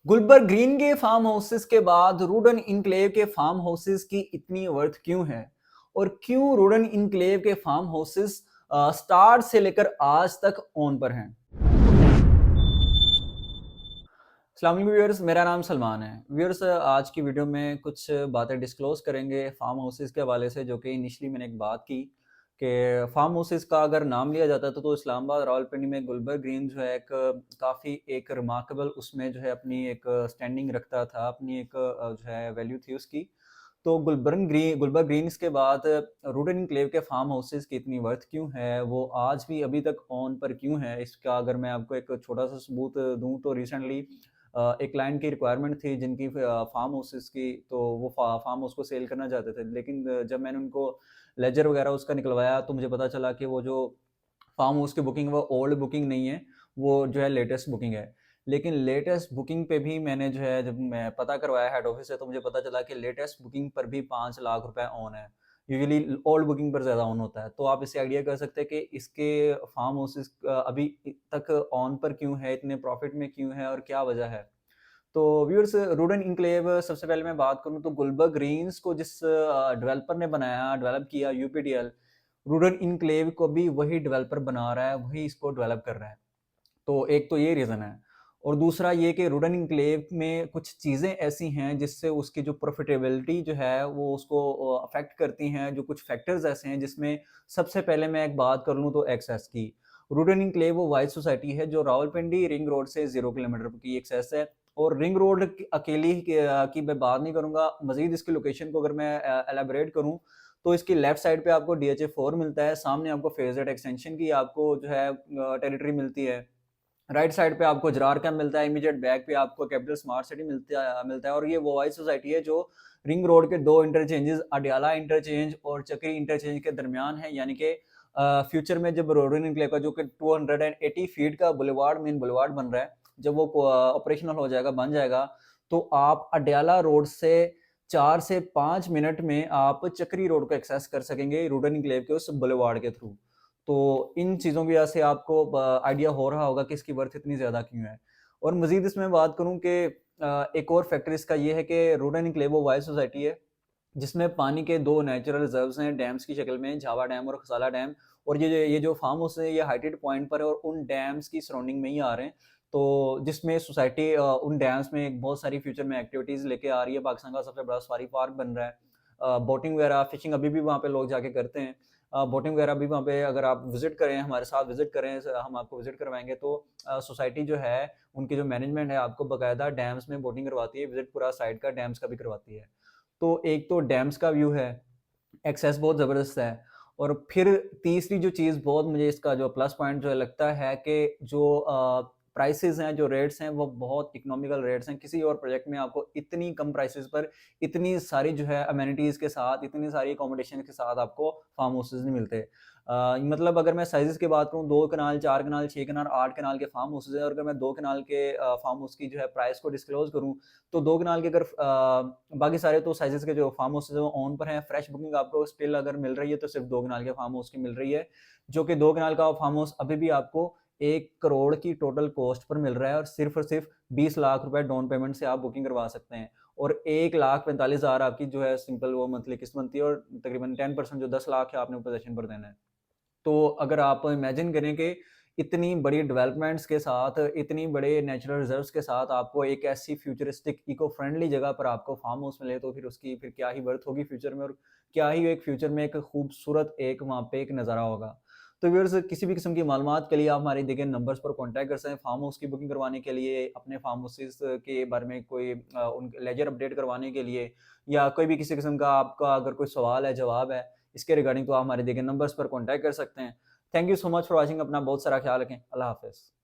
Gulberg green के farm houses के बाद रूडन इनक्लेव के फार्म हाउसेस की इतनी वर्थ क्यों है और क्यों रूडन इनक्लेव के फार्म हाउसेस स्टार्ट से लेकर आज तक ऑन पर हैं। अस्सलाम वालेकुम व्यूअर्स, मेरा नाम सलमान है। व्यूअर्स, आज की वीडियो में कुछ बातें डिस्क्लोज करेंगे फार्म हाउसेस के हवाले से, जो कि इनिशियली मैंने एक बात की कि फार्म हाउसेस का अगर नाम लिया जाता तो इस्लामाबाद रावलपिंडी में गुलबर्ग ग्रीन जो है एक काफ़ी एक रिमार्केबल उसमें जो है अपनी एक स्टैंडिंग रखता था, अपनी एक जो है वैल्यू थी उसकी। तो गुलबर्ग ग्रीन्स के बाद रूडन इनक्लेव के फार्म हाउसेस की इतनी वर्थ क्यों है, वो आज भी अभी तक ऑन पर क्यों है, इसका अगर मैं आपको एक छोटा सा सबूत दूं तो रिसेंटली एक क्लाइंट की रिक्वायरमेंट थी जिनकी फार्म हाउसेस की, तो वो फार्म हाउस को सेल करना चाहते थे। लेकिन जब मैंने उनको लेजर वगैरह उसका निकलवाया तो मुझे पता चला कि वो जो फार्म हाउस की बुकिंग वो ओल्ड बुकिंग नहीं है, वो जो है लेटेस्ट बुकिंग है। लेकिन लेटेस्ट बुकिंग पे भी मैंने जो है जब मैं पता करवाया हेड ऑफिस से तो मुझे पता चला कि लेटेस्ट बुकिंग पर भी 5 लाख रुपए ऑन है। यूजुअली ओल्ड बुकिंग पर ज़्यादा ऑन होता है। तो आप इससे आइडिया कर सकते हैं कि इसके फार्म हाउसेस अभी तक ऑन पर क्यों है, इतने प्रॉफिट में क्यों है और क्या वजह है। तो व्यूअर्स, रूडन इनक्लेव सबसे पहले मैं बात करूं तो गुलबर्ग ग्रीन्स को जिस डेवलपर ने बनाया, डेवलप किया, यूपीडीएल, रूडन इनक्लेव को भी वही डेवलपर बना रहा है, वही इसको डेवलप कर रहा है। तो एक तो ये रीज़न है। और दूसरा ये कि रूडन इनक्लेव में कुछ चीज़ें ऐसी हैं जिससे उसकी जो प्रॉफिटेबिलिटी जो है वो उसको अफेक्ट करती हैं। जो कुछ फैक्टर्स ऐसे हैं जिसमें सबसे पहले मैं एक बात कर लूँ तो एक्सेस की। रूडन इनक्लेव वो वाइड सोसाइटी है जो रावलपिंडी रिंग रोड से 0 किलोमीटर की एक्सेस है। और रिंग रोड अकेली की मैं बात नहीं करूँगा, मजीद इसकी लोकेशन को अगर मैं एलेबोरेट करूँ तो इसकी लेफ्ट साइड पे आपको डीएचए 4 मिलता है, सामने आपको फेज एक्सटेंशन की आपको जो है टेरिटरी मिलती है। राइट साइड पे आपको जरार कैंप मिलता है, इमीडिएट बैक पे आपको कैपिटल स्मार्ट सिटी मिलता है। और ये वो वाइज सोसाइटी है जो रिंग रोड के 2 इंटरचेंजेस, अडयाला इंटरचेंज और चक्री इंटरचेंज के दरमियान है। यानी कि फ्यूचर में जब रोडन इनक्लेव का जो कि 280 फीट का बुलेवार्ड, मेन बुलेवार्ड बन रहा है, जब वो ऑपरेशनल हो जाएगा, बन जाएगा, तो आप अडयाला रोड से 4 से 5 मिनट में आप चक्री रोड को एक्सेस कर सकेंगे रूडन इनक्लेव के उस बुलेवार्ड के थ्रू। तो इन चीज़ों की वजह से आपको आइडिया हो रहा होगा कि इसकी वर्थ इतनी ज़्यादा क्यों है। और मज़ीद इसमें बात करूँ कि एक और फैक्टर इसका ये है कि रूडन इनक्लेव वो वाइल्ड सोसाइटी है जिसमें पानी के 2 नेचुरल रिजर्व्स हैं डैम्स की शक्ल में, झावा डैम और खसाला डैम। और ये जो फार्म हाउस है ये हाइटेड पॉइंट पर है और उन डैम्स की सराउंडिंग में ही आ रहे हैं। तो जिसमें सोसाइटी उन डैम्स में एक बहुत सारी फ्यूचर में एक्टिविटीज़ लेके आ रही है। पाकिस्तान का सबसे बड़ा सफारी पार्क बन रहा है। बोटिंग वगैरह, फिशिंग अभी भी वहाँ पे लोग जाके करते हैं। बोटिंग वगैरह भी वहाँ पे अगर आप विज़िट करें, हमारे साथ विज़िट करें, हम आपको विज़िट करवाएँगे। तो सोसाइटी जो है, उनकी जो मैनेजमेंट है आपको बाकायदा डैम्स में बोटिंग करवाती है, विज़िट पूरा साइड का डैम्स का भी करवाती है। तो एक तो डैम्स का व्यू है, एक्सेस बहुत ज़बरदस्त है। और फिर तीसरी जो चीज़ बहुत मुझे इसका जो प्लस पॉइंट जो लगता है कि जो प्राइसेज़ हैं, जो रेट्स हैं, वो बहुत इकोनॉमिकल रेट्स हैं। किसी और प्रोजेक्ट में आपको इतनी कम प्राइसेज़ पर इतनी सारी जो है अमेनिटीज़ के साथ, इतनी सारी अकोमोडेशन के साथ आपको फार्म हाउसेज़ नहीं मिलते। मतलब अगर मैं साइज़ेज़ की बात करूँ, 2 कनाल, 4 कनाल, 6 कनाल, 8 कनाल के फार्म हाउसेज़ हैं। और अगर मैं 2 कनाल के फार्म हाउस की जो है प्राइस को डिस्क्लोज़ करूँ, तो 2 कनाल के अगर बाकी सारे तो साइज़ेज़ के जो फार्म हाउसेज़ हैं वो ऑन पर हैं। फ्रेश बुकिंग आपको स्टिल अगर मिल रही है तो सिर्फ़ 2 कनाल के फार्म हाउस की मिल रही है, जो कि 2 कनाल का फार्म हाउस अभी भी आपको 1 करोड़ की टोटल कॉस्ट पर मिल रहा है। और सिर्फ़ और सिर्फ़ 20 लाख रुपए डाउन पेमेंट से आप बुकिंग करवा सकते हैं। और 1,45,000 आपकी जो है सिंपल वो मंथली किस्त बनती है। और तकरीबन 10% जो 10 लाख है आपने पोज़ेशन पर देना है। तो अगर आप इमेजिन करें कि इतनी बड़ी डेवलपमेंट्स के साथ, इतनी बड़े नेचुरल रिजर्व्स के साथ आपको एक ऐसी फ्यूचरिस्टिक इको फ्रेंडली जगह पर आपको फार्म हाउस मिले, तो फिर उसकी फिर क्या ही वर्थ होगी फ्यूचर में। और क्या ही एक फ्यूचर में एक खूबसूरत एक वहाँ पे एक नज़ारा होगा। तो व्यूअर्स, किसी भी किस्म की मालूमात के लिए आप हमारे दिए गए नंबर्स पर कॉन्टैक्ट कर सकते हैं। फार्म हाउस की बुकिंग करवाने के लिए, अपने फार्म हाउसेस के बारे में कोई उन लेजर अपडेट करवाने के लिए, या कोई भी किसी किस्म का आपका अगर कोई सवाल है, जवाब है इसके रिगार्डिंग, तो आप हमारे दिए गए नंबर्स पर कॉन्टैक्ट कर सकते हैं। Thank you so much for watching. अपना बहुत सारा ख्याल रखें। अल्लाह हाफ़िज़।